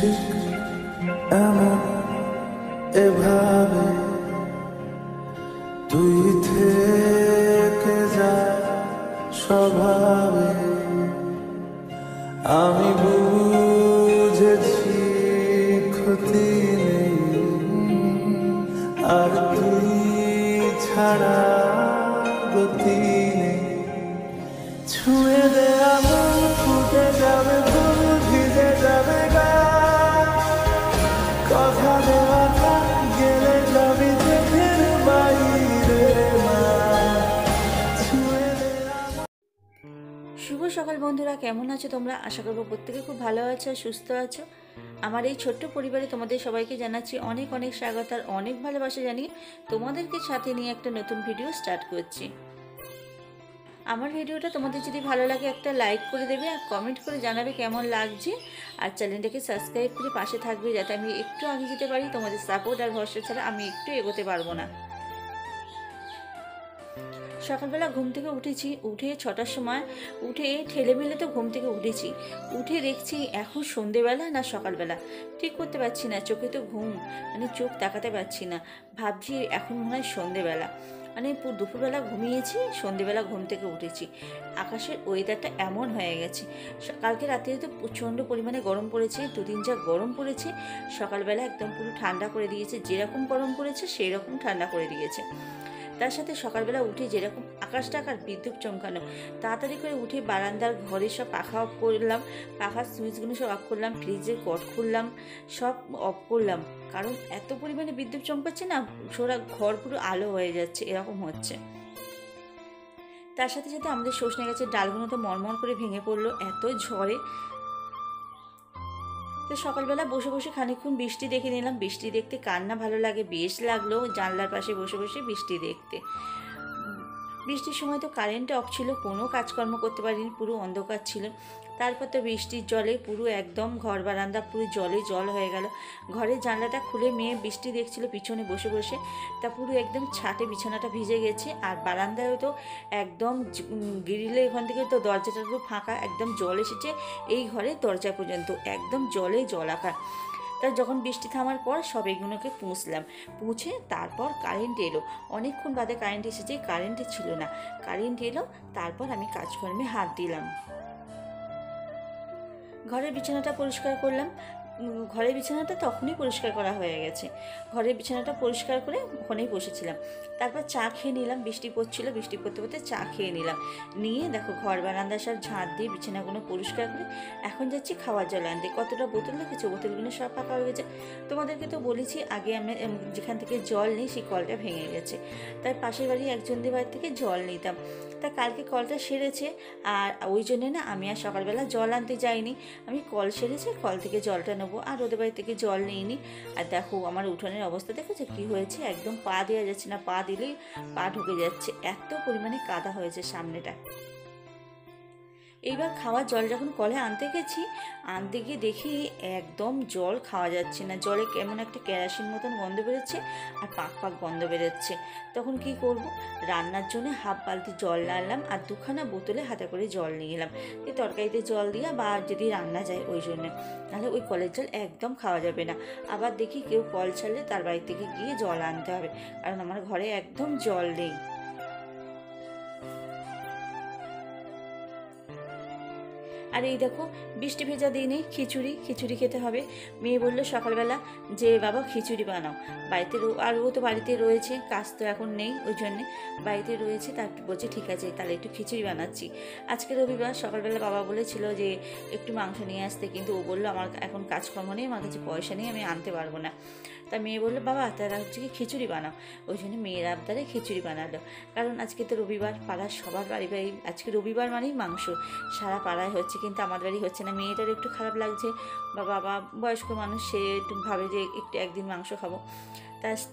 ঠিক এমন এভাবে তুই থেকে যা স্বভাবে আমি বুঝেছি ক্ষতি নেই আর তুই ছাড়া গতি নেই ছুঁয়ে দে আমার ফুটে যাবে ফুল ভিজে যাবে গা কথা দেওয়া থাক গেলে যাবি চোখের বাইরে মা ছুঁয়ে দে। শুভ সকাল বন্ধুরা, কেমন আছো তোমরা? আশা করবো প্রত্যেকে খুব ভালো আছো, সুস্থ আছো। আমার এই ছোট্ট পরিবারে তোমাদের সবাইকে জানাচ্ছি অনেক অনেক স্বাগত আর অনেক ভালোবাসা জানিয়ে তোমাদেরকে সাথে নিয়ে একটা নতুন ভিডিও স্টার্ট করছি। আমার ভিডিওটা তোমাদের যদি ভালো লাগে একটা লাইক করে দেবে আর কমেন্ট করে জানাবে কেমন লাগছে, আর চ্যানেলটাকে সাবস্ক্রাইব করে পাশে থাকবে যাতে আমি একটু আগে যেতে পারি। তোমাদের সাপোর্ট আর ভরসা ছাড়া আমি একটু এগোতে পারবো না। সকালবেলা ঘুম থেকে উঠেছি, উঠে 6টার সময় উঠে ঠেলেমেলে তো ঘুম থেকে উঠেছি, উঠে দেখছি এখন সন্ধেবেলা না সকালবেলা ঠিক করতে পারছি না। চোখে তো ঘুম, মানে চোখ তাকাতে পারছি না। ভাবছি এখন মনে হয় সন্ধেবেলা, মানে দুপুরবেলা ঘুমিয়েছি, সন্ধেবেলা ঘুম থেকে উঠেছি। আকাশের ওয়েদারটা এমন হয়ে গেছে। কালকে রাত্রে তো প্রচণ্ড পরিমাণে গরম পড়েছে, দুদিন যা গরম পড়েছে, সকালবেলা একদম পুরো ঠান্ডা করে দিয়েছে। যেরকম গরম পড়েছে সেই রকম ঠান্ডা করে দিয়েছে। তার সাথে সকালবেলা উঠে যেরকম আকাশটা আর বিদ্যুৎ চমকানো, তাড়াতাড়ি করে উঠে বারান্দার ঘরে সব পাখা অফ করলাম, পাখার সুইচগুলো সব অফ করলাম, ফ্রিজের কট খুললাম, সব অফ করলাম। কারণ এত পরিমাণে বিদ্যুৎ চমকাচ্ছে না, সোরা ঘর পুরো আলো হয়ে যাচ্ছে, এরকম হচ্ছে। তার সাথে সাথে আমাদের সজনে গাছের ডালগুলো তো মরমর করে ভেঙে পড়লো এত ঝড়ে। তো সকালবেলা বসে বসে খানিকক্ষণ বৃষ্টি দেখে নিলাম। বৃষ্টি দেখতে কার না ভালো লাগে, বেশ লাগলো জানলার পাশে বসে বসে বৃষ্টি দেখতে। বৃষ্টির সময় তো কারেন্ট অফ ছিল, কোনো কাজকর্ম করতে পারিনি, পুরো অন্ধকার ছিল। তারপর তো বৃষ্টির জলে পুরো একদম ঘর বারান্দা পুরো জলে জল হয়ে গেল। ঘরের জানলাটা খুলে মেয়ে বৃষ্টি দেখছিল পিছনে বসে বসে, তা পুরো একদম ছাটে বিছানাটা ভিজে গেছে। আর বারান্দায় তো একদম গ্রিলে এখান থেকে তো দরজাটা পুরো ফাঁকা, একদম জল এসেছে এই ঘরের দরজা পর্যন্ত, একদম জলে জলাকার। তা যখন বৃষ্টি থামার পর সব এগুলোকে পুঁছলাম, পুঁছে তারপর কারেন্ট এলো। অনেকক্ষণ বাদে কারেন্ট এসেছে, কারেন্টে ছিল না, কারেন্ট এলো। তারপর আমি কাজকর্মে হাত দিলাম। ঘরের বিছানাটা পরিষ্কার করলাম। ঘরের বিছানাটা তখনই পরিষ্কার করা হয়ে গেছে। ঘরের বিছানাটা পরিষ্কার করে ওখানেই বসেছিলাম। তারপর চা খেয়ে নিলাম, বৃষ্টি পড়ছিল, বৃষ্টি পড়তে পড়তে চা খেয়ে নিলাম। নিয়ে দেখো ঘর বারান্দা সব ঝাঁট দিয়ে বিছানাগুলো পরিষ্কার করে এখন যাচ্ছি খাওয়ার জল আনতে। কতটা বোতল রেখেছে, বোতলগুলো সব ফাঁকা হয়ে গেছে। তোমাদেরকে তো বলেছি আগে আমি যেখান থেকে জল নিই সেই কলটা ভেঙে গেছে, তাই পাশের বাড়ি একজনদের বাড়ি থেকে জল নিতাম। তা কালকে কলটা সেরেছে, আর ওই জন্যে না আমি আর সকালবেলা জল আনতে যাইনি। আমি কল সেরেছে, কল থেকে জলটা নেবো, আর ওদের বাড়ি থেকে জল নিইনি। আর দেখো আমার উঠোনের অবস্থা দেখেছো কী হয়েছে, একদম পা দেওয়া যাচ্ছে না, পা দিলেই পা ঢুকে যাচ্ছে, এত পরিমাণে কাদা হয়েছে সামনেটা। এইবার খাওয়ার জল যখন কলে আনতে গেছি, আনতে গিয়ে দেখি একদম জল খাওয়া যাচ্ছে না, জলে কেমন একটা কেরাসিন মতন গন্ধ বেরোচ্ছে আর পাক পাক গন্ধ বেরোচ্ছে। তখন কি করব, রান্নার জন্য হাফ বালতি জল আনলাম আর দুখানা বোতলে হাতে করে জল নিয়ে এলাম, এই তরকারিতে জল দিয়া বা যদি রান্না যায় ওই জন্য, নাহলে ওই কলের জল একদম খাওয়া যাবে না। আবার দেখি কেউ কল ছাড়লে তার বাড়ি থেকে গিয়ে জল আনতে হবে, কারণ আমার ঘরে একদম জল নেই। আর এই দেখো বৃষ্টি ভেজা দিনে খিচুড়ি খেতে হবে। মেয়ে বললো সকালবেলা যে বাবা খিচুড়ি বানাও, বাড়িতে আর ও তো বাড়িতে রয়েছে, কাজ তো এখন নেই, ওই জন্যে বাড়িতে রয়েছে। তার বলছে ঠিক আছে তাহলে একটু খিচুড়ি বানাচ্ছি। আজকে রবিবার, সকালবেলা বাবা বলেছিল যে একটু মাংস নিয়ে আসতে, কিন্তু ও বললো আমার এখন কাজকর্ম নেই, আমার কাছে পয়সা নেই, আমি আনতে পারবো না। তা মেয়ে বললো বাবা তারা হচ্ছে কি খিচুড়ি বানাও, ওই জন্য মেয়ের আবদারে খিচুড়ি বানালো। কারণ আজকে তো রবিবার, পাড়ার সবার বাড়ি আজকে রবিবার মানেই মাংস, সারা পাড়ায় হচ্ছে, কিন্তু আমাদের বাড়ি হচ্ছে না। মেয়েটার একটু খারাপ লাগছে, বা বাবা বয়স্ক মানুষ, সে একটু ভাবে যে একটু একদিন মাংস খাবো,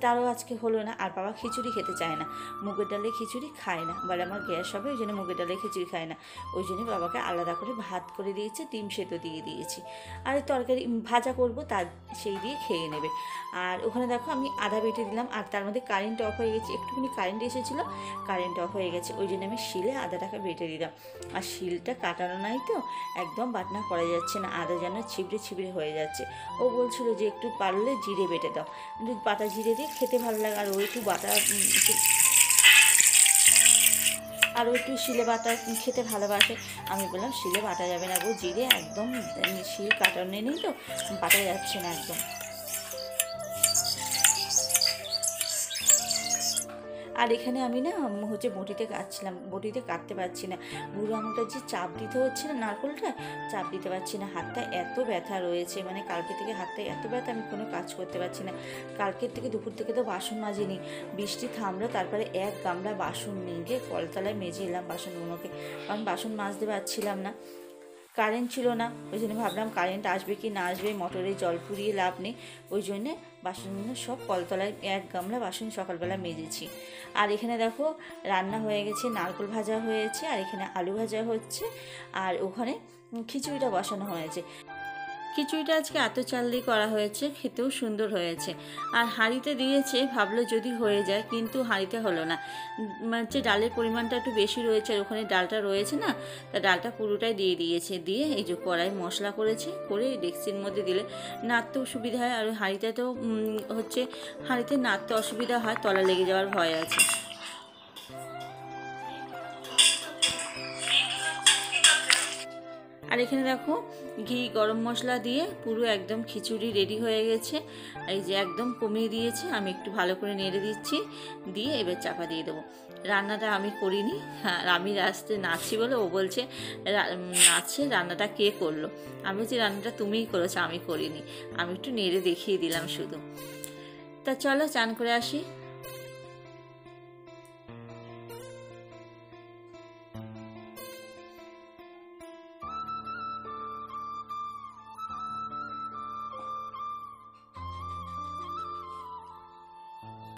তারও আজকে হলো না। আর বাবা খিচুড়ি খেতে চায় না, মুগের ডালে খিচুড়ি খায় না, বলে আমার গ্যাস হবে, ওই জন্য মুগের ডালে খিচুড়ি খায় না। ওই জন্য বাবাকে আলাদা করে ভাত করে দিয়েছে, ডিম সেদ্ধ দিয়ে দিয়েছি, আর তরকারি ভাজা করবো, তার সেই দিয়ে খেয়ে নেবে। আর ওখানে দেখো আমি আদা বেটে দিলাম, আর তার মধ্যে কারেন্ট অফ হয়ে গেছে, একটুখানি কারেন্ট এসেছিলো, কারেন্ট অফ হয়ে গেছে, ওই জন্য আমি শিলে আদাটাকে বেটে দিলাম। আর শিলটা কাটানো নাই তো একদম বাটনা করা যাচ্ছে না, আদা যেন ছিবড়ে ছিবড়ে হয়ে যাচ্ছে। ও বলছিল যে একটু পারলে জিরে বেটে দাও, একটু বাটা জিরে দিয়ে খেতে ভালো লাগে, আর ও একটু বাটা আর একটু শিলে বাটা খেতে ভালোবাসে। আমি বললাম শিলে বাটা যাবে না গো, জিরে একদম শিল কাটানো নেই তো বাটা যাচ্ছে না একদম। আর এখানে আমি না হচ্ছে বটিতে কাটছিলাম, বটিতে কাটতে পারছি না, বুড়ো আঙুলটা যে চাপ দিতে হচ্ছে না নারকোলটা, চাপ দিতে পারছি না, হাতটা এত ব্যথা রয়েছে, মানে কালকে থেকে হাতটা এত ব্যথা, আমি কোনো কাজ করতে পারছি না। কালকের থেকে দুপুর থেকে তো বাসন মাজিনি, বৃষ্টি থামলো, তারপরে এক গামলা বাসন নিয়ে গিয়ে কলতলায় মেজে এলাম বাসনগুলোকে, কারণ বাসন মাজতে পারছিলাম না, কারেন্ট ছিল না, ওই জন্য ভাবলাম কারেন্ট আসবে কি না আসবে, মোটরে জল পুড়িয়ে লাভ নেই, ওই জন্যে বাসনগুলো সব কলতলায় এক গামলা বাসন সকালবেলা মেজেছি। আর এখানে দেখো রান্না হয়ে গেছে, নারকেল ভাজা হয়েছে, আর এখানে আলু ভাজা হচ্ছে, আর ওখানে খিচুড়িটা বসানো হয়েছে। খিচুড়িটা আজকে এত চাল দিয়ে করা হয়েছে, খেতেও সুন্দর হয়েছে। আর হাঁড়িতে দিয়েছে, ভাবলো যদি হয়ে যায়, কিন্তু হাঁড়িতে হলো না, হচ্ছে ডালের পরিমাণটা একটু বেশি রয়েছে, আর ওখানে ডালটা রয়েছে না, তা ডালটা পুরোটাই দিয়ে দিয়েছে, দিয়ে এই যে কড়াই মশলা করেছে, করে ডেকচির মধ্যে দিলে নাড়তে সুবিধা হয়, আর হাঁড়িতে তো হচ্ছে হাঁড়িতে নাড়তে অসুবিধা হয়, তলা লেগে যাওয়ার ভয় আছে। আর এখানে দেখো ঘি গরম মশলা দিয়ে পুরো একদম খিচুড়ি রেডি হয়ে গেছে, এই যে একদম কমিয়ে দিয়েছে, আমি একটু ভালো করে নেড়ে দিচ্ছি, দিয়ে এবার চাপা দিয়ে দেবো। রান্নাটা আমি করিনি, হ্যাঁ আমি রাস্তে নাচছি বলে ও বলছে নাচছে, রান্নাটা কে করলো, আমি বলছি রান্নাটা তুমিই করেছো, আমি করিনি, আমি একটু নেড়ে দেখিয়ে দিলাম শুধু। তা চলো চান করে আসি।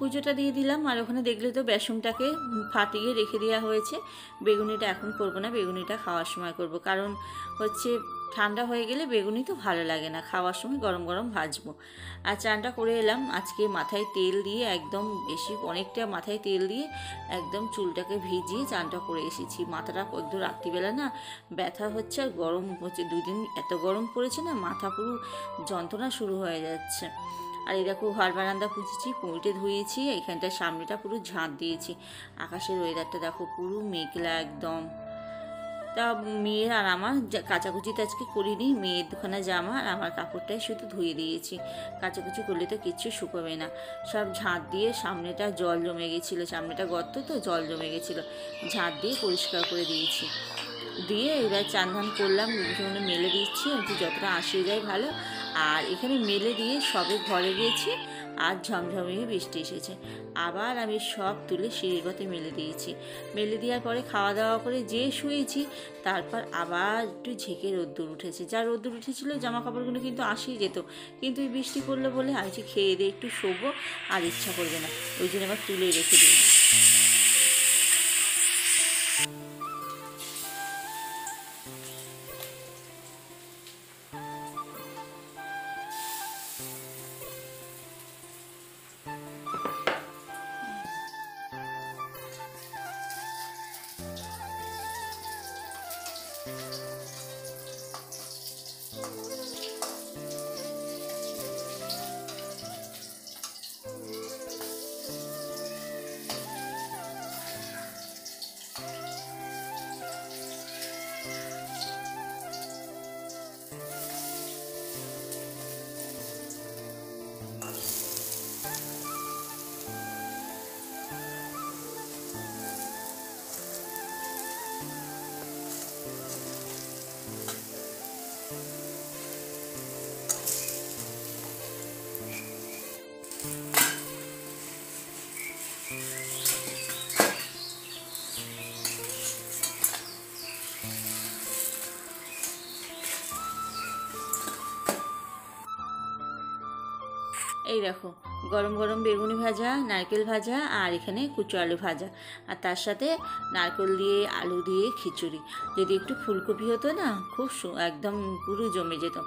পুজোটা দিয়ে দিলাম, আর ওখানে দেখলে তো বেসনটাকে ফাটিয়ে রেখে দেওয়া হয়েছে, বেগুনিটা এখন করব না, বেগুনিটা খাওয়ার সময় করব, কারণ হচ্ছে ঠান্ডা হয়ে গেলে বেগুনি তো ভালো লাগে না, খাওয়ার সময় গরম গরম ভাজবো। আর চানটা করে এলাম, আজকে মাথায় তেল দিয়ে একদম বেশি অনেকটা মাথায় তেল দিয়ে একদম চুলটাকে ভিজিয়ে চানটা করে এসেছি। মাথাটা একদম রাত্রিবেলা না ব্যথা হচ্ছে, আর গরম হচ্ছে, 2 দিন এত গরম পড়েছে না, মাথা পুরো যন্ত্রণা শুরু হয়ে যাচ্ছে। আর এই দেখো ঘর বারান্দা পুঁছেছি, পুঁটে ধুয়েছি, এইখানটার সামনেটা পুরো ঝাঁট দিয়েছি। আকাশের ওয়েদারটা দেখো পুরো মেঘলা একদম। তা মেয়ের আর আমার কাচাকুচি তো আজকে করিনি, মেয়ের দুখানা জামা আর আমার কাপড়টাই শুধু ধুয়ে দিয়েছি, কাচাকুচি করলে তো কিচ্ছু শুকোবে না। সব ঝাঁট দিয়ে সামনেটা জল জমে গেছিলো, সামনেটা গর্ত তো জল জমে গেছিলো, ঝাঁট দিয়ে পরিষ্কার করে দিয়েছি। দিয়ে এবার চান ধান করলাম, বিভিন্ন মেলে দিচ্ছি, যতটা আসিয়ে যায় ভালো। আর এখানে মেলে দিয়ে সবে ঘরে গিয়েছি, আর ঝমঝমিয়ে বৃষ্টি এসেছে, আবার আমি সব তুলে সিঁড়ির পথে মেলে দিয়েছি। মেলে দেওয়ার পরে খাওয়া দাওয়া করে যে শুয়েছি, তারপর আবার একটু ঝেঁকে রোদ্দুর উঠেছে, যা রোদ্দুর উঠেছিল জামা কাপড়গুলো কিন্তু আসেই যেত, কিন্তু এই বৃষ্টি পড়লো বলে আমি খেয়ে দিয়ে একটু শোবো, আর ইচ্ছা করবে না, ওই জন্য আবার তুলে রেখে দিই। এই দেখো গরম গরম বেগুনি ভাজা, নারকেল ভাজা, আর এখানে কুচো আলু ভাজা, আর তার সাথে নারকেল দিয়ে আলু দিয়ে খিচুড়ি। যদি একটু ফুলকপি হতো না, খুব একদম পুরো জমে যেত।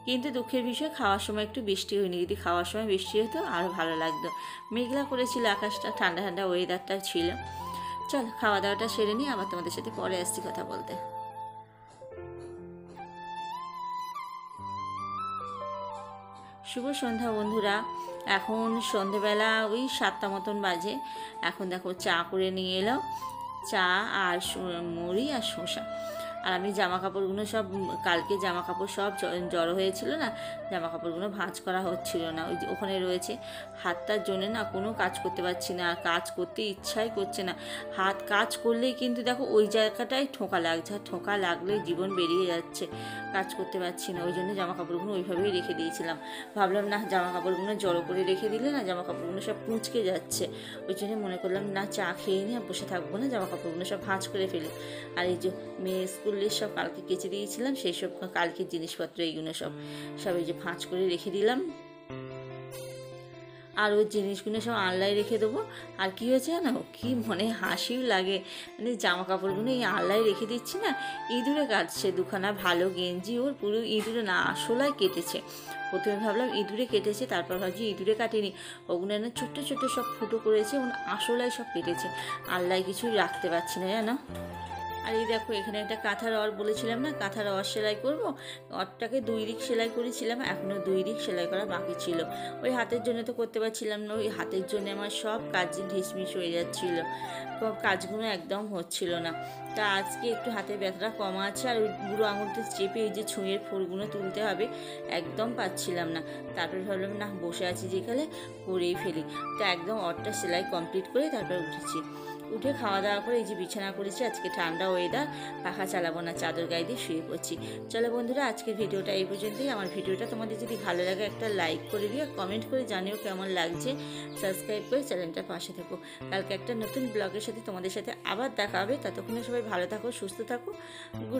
কিন্তু দুঃখের বিষয় খাওয়ার সময় একটু বৃষ্টি হয়নি, যদি খাওয়ার সময় বৃষ্টি হতো আরও ভালো লাগতো। মেঘলা করেছিল আকাশটা, ঠান্ডা ঠান্ডা ওয়েদারটা ছিল। চল খাওয়া দাওয়াটা সেরে নিই, আবার তোমাদের সাথে পরে আসছি কথা বলতে। শুভ সন্ধ্যা বন্ধুরা। এখন সন্ধেবেলা ওই 7টা মতন বাজে। এখন দেখো চা করে নিয়ে এলো, চা আর মুড়ি আর শসা। আর আমি জামা কাপড়গুলো সব, কালকে জামা কাপড় সব জড়ো হয়েছিল না, জামা কাপড়গুলো ভাঁজ করা হচ্ছিল না, ওই যে ওখানে রয়েছে। হাতটার জন্য না কোনো কাজ করতে পারছি না, কাজ করতে ইচ্ছাই করছে না। হাত কাজ করলেই কিন্তু দেখো ওই জায়গাটায় ঠোকা লাগছে, আর ঠোকা লাগলে জীবন বেরিয়ে যাচ্ছে, কাজ করতে পারছি না। ওই জন্য জামা কাপড়গুলো ওইভাবেই রেখে দিয়েছিলাম। ভাবলাম না জামা কাপড়গুলো জড়ো করে রেখে দিলে না জামা কাপড়গুলো সব কুঁচকে যাচ্ছে। ওই জন্য মনে করলাম না চা খেয়ে নিয়ে বসে থাকবো না, জামা কাপড়গুলো সব ভাঁজ করে ফেলি। আর এই যে মেয়ে স্কুলের সব কালকে কেচে দিয়েছিলাম, সেই সব কালকের জিনিসপত্র এইগুলো সব এই যে ভাঁজ করে রেখে দিলাম। আর ওই জিনিসগুলো সব আনলায় রেখে দেবো। আর কী হয়েছে জানো, কি মনে হাসিও লাগে, মানে জামা কাপড়গুলো এই আনলায় রেখে দিচ্ছি না, ইঁদুরে কাটছে। দুখানা ভালো গেঞ্জি ওর পুরো ইঁদুরে না আশলায় কেটেছে। প্রথমে ভাবলাম ইঁদুরে কেটেছে, তারপর ভাবছি ইঁদুরে কাটেনি, ওগুলো না ছোট্ট ছোট্ট সব ফুটো করেছে, আশলায় সব কেটেছে। আনলায় কিছুই রাখতে পারছি না জানো। আর এই দেখো এখানে একটা কাঁথার অর বলেছিলাম না, কাঁথার অর সেলাই করবো, অরটাকে 2 দিক সেলাই করেছিলাম, এখনও 2 দিক সেলাই করা বাকি ছিল। ওই হাতের জন্য তো করতে পারছিলাম না, ওই হাতের জন্য আমার সব কাজ ঢিসমিস হয়ে যাচ্ছিল, কাজগুলো একদম হচ্ছিল না। তা আজকে একটু হাতের ব্যথাটা কম আছে, আর ওই বুড়ো আঙুলটা চেপে এই যে ছুঁয়ের ফোড়গুলো তুলতে হবে, একদম পাচ্ছিলাম না। তারপরে ভাবলাম না বসে আছি যেখানে করেই ফেলি। তো একদম অরটা সেলাই কমপ্লিট করে তারপর উঠেছি। উঠে খাওয়া দাওয়া করে এই যে বিছানা করেছি, আজকে ঠান্ডা ওয়েদার, পাখা চালাবো না, চাদর গায়ে দিয়ে শুয়ে পড়ছি। চলো বন্ধুরা আজকের ভিডিওটা এই পর্যন্তই। আমার ভিডিওটা তোমাদের যদি ভালো লাগে একটা লাইক করে দিও, কমেন্ট করে জানিও কেমন লাগছে, সাবস্ক্রাইব করে চ্যানেলটার পাশে থাকো। কালকে একটা নতুন ব্লগের সাথে তোমাদের সাথে আবার দেখা হবে, ততক্ষণে সবাই ভালো থাকো, সুস্থ থাকো। গুড।